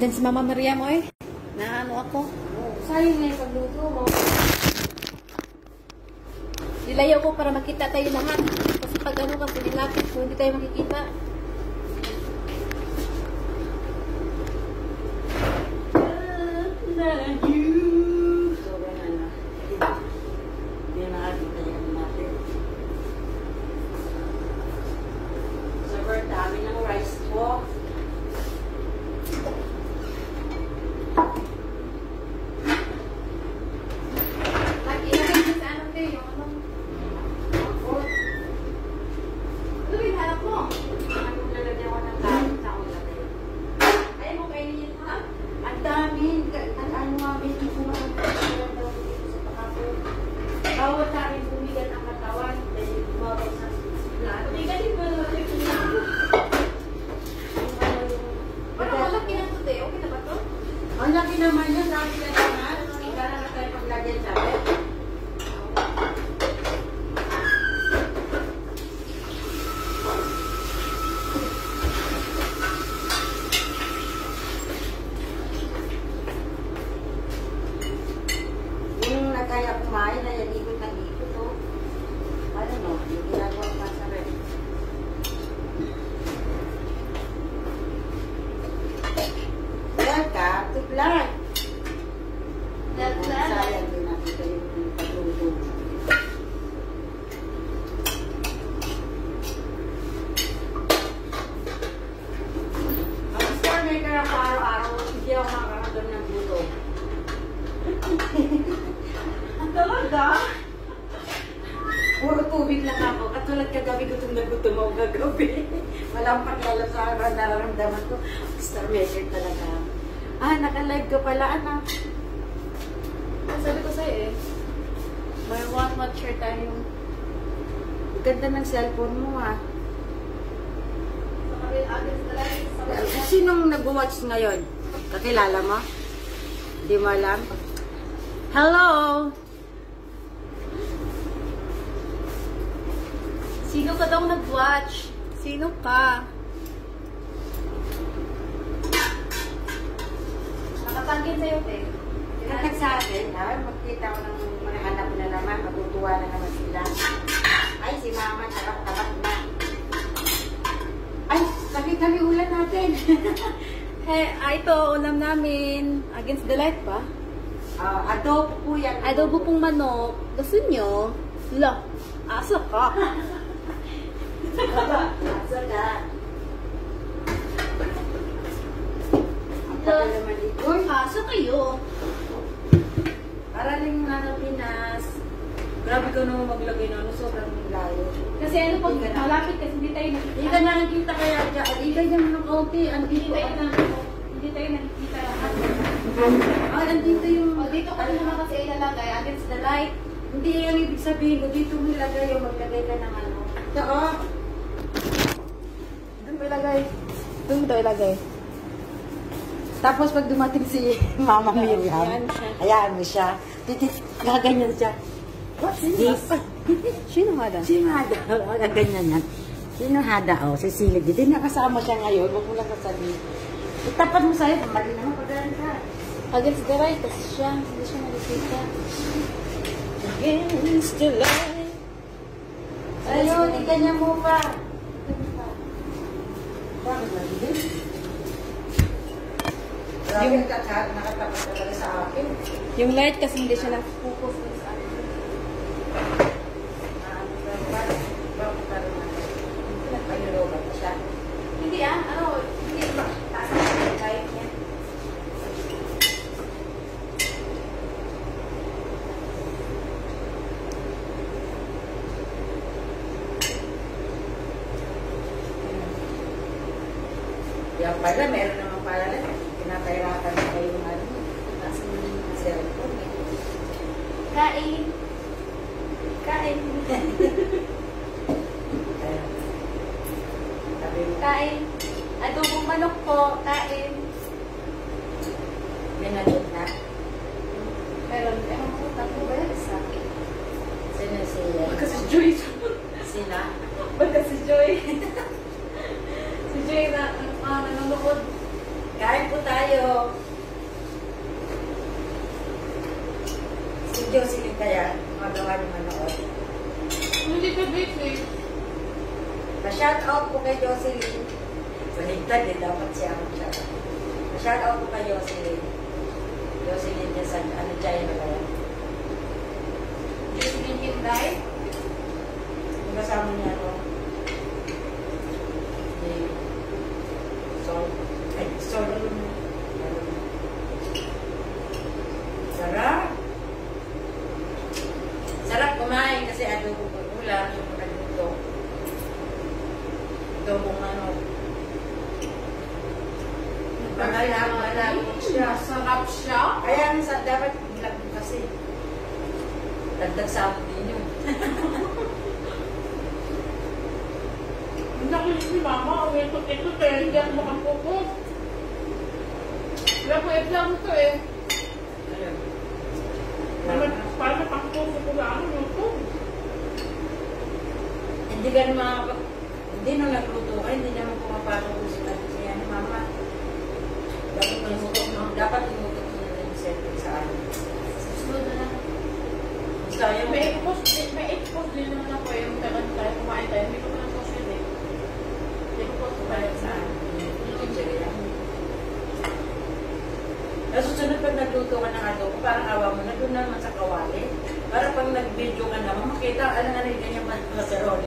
Andyan si Mama Maria mo eh. Naano ako. Sayang na yung pagluto mo. Nilayaw ko para makita tayo lahat. Kasi pag ano kasi nilapit ko, hindi tayo makikita. Sobrang dami ng rice po. Bawat sa akin bumigat ang katawan dahil bumabay sa lahat. Bumigat din ba naman yung Parang malaki na ito, okay na ba ito? ang laki naman yun, sabi na naman. Ika na tayo paglagyan sa akin. Yung nagkaya kumain na yan, ikot ng ikot, oh. Ano no, yung ginagawa pa sa rin. Welcome to vlog. Sayang din nakita yung pagluto. Ang store maker ako araw-araw, hindi ako makakaroon ng buto. Talaga? Puro tubig lang ako. Katulad kagabi gutom na gutom ako kagabi. Walang pakialam sa nararamdaman ko. Star maker talaga. Ah, naka-live ka pala, anak. Sabi ko sa'yo eh. May one-month share tayo. Ganda ng cellphone mo, ah. Sa kapit agad sa live. Sinong nag-watch ngayon? Kakilala mo? Hindi mo alam? Hello! Sino ka daw nag-watch? Sino ka? Nakatagin sa'yo, te. Tinatag sa akin, magkita ko ng mga anak na naman, matutuwa na naman sila. Ay, si mama, tabat na. Ay, kami ulan natin. Hey, ito, ulam namin. Against the light ba? Adobo po yan. Adobo pong manok. Gusto nyo? Lo, aso ka. Aso ka. Ang tagal naman dito. Aso kayo. Para rin na Pinas. Grabe ka naman maglagay na ano, sobrang layo. Kasi ano pag malapit kasi hindi tayo nakikita. Hindi ka nakikita kaya dyan. Hindi ka dyan ng kaunti. Hindi tayo nakikita lahat. Andito yung... O, dito kasi naman kasi ilalagay against the light. Hindi yung ibig sabihin ko. Dito mo ilagay yung maglagay ka ng ano. Oo. Doon mo ilagay. Doon mo ito ilagay. Tapos pag dumating si Mama Miriam, Ayan siya. hayaan mo siya. Gaganyan siya. What's this? Sino nga daw? Sino hada? Gaganyan yan. Sino hada? O, si Silid. Hindi nakasama siya ngayon. Huwag mo lang sasabihin. Itapat mo sa'yo. Mali naman pagkalan ka. Against the light kasi siya. Hindi siya nakikita. Against the light. Ayun, iganyan mo pa. Bakit maliit? Yung nakatapat talaga sa akin. Yung light kasi hindi siya na-focus sa akin. Hindi hindi ba? Taas ang light niya. Yan pala, meron naman pala lang. Pinapahirapan na kayo ng ano. Nasa mga cellphone eh. Kain. Kain. Kain. Adobong manok po. Kain. May nalit na. Meron. Ewan ko, tatlo ba yan? Isa. Sino siya? Baka si Joy. Sina? Baka si Joy. Si Joy na nanonood. Kain po tayo. Si Jocelyn kaya, magawa ni manood. Hindi ka busy. Pa-shout out po kay Jocelyn. Baligtad eh, dapat siya ang shout out. Pa-shout out po kay Jocelyn. Jocelyn niya sa, ano dyan na kaya? Jocelyn Hinday. Yung kasama niya ako. Sol. Ay, Sol. Sarap. Sarap kumain kasi adobo ko ulam yung nagluto. Adobong ano. Malap siya. Sarap siya. Kaya sa dapat bilang kasi. Dagdag sa din yun. Ang nakikita si Mama, away ko ito kaya hindi ako makapokus. Wala ko lang ito eh. Para makapokus ko lang ang YouTube. Hindi ganun mga hindi nung nagluto ka, hindi naman pumapasok ko sila siya ni Mama. Dapat inutot mo na yung setting sa akin. Susunod na lang. Gusto niya May expose din naman ako yung tayo kumain tayo. Hindi ko pa ng social eh. Hindi ko po kumain sa Susunod pag nagluto ka ng adobo, parang awa mo na doon naman sa kawali. Para pag nag-video ka naman, makita, ganyan masarol.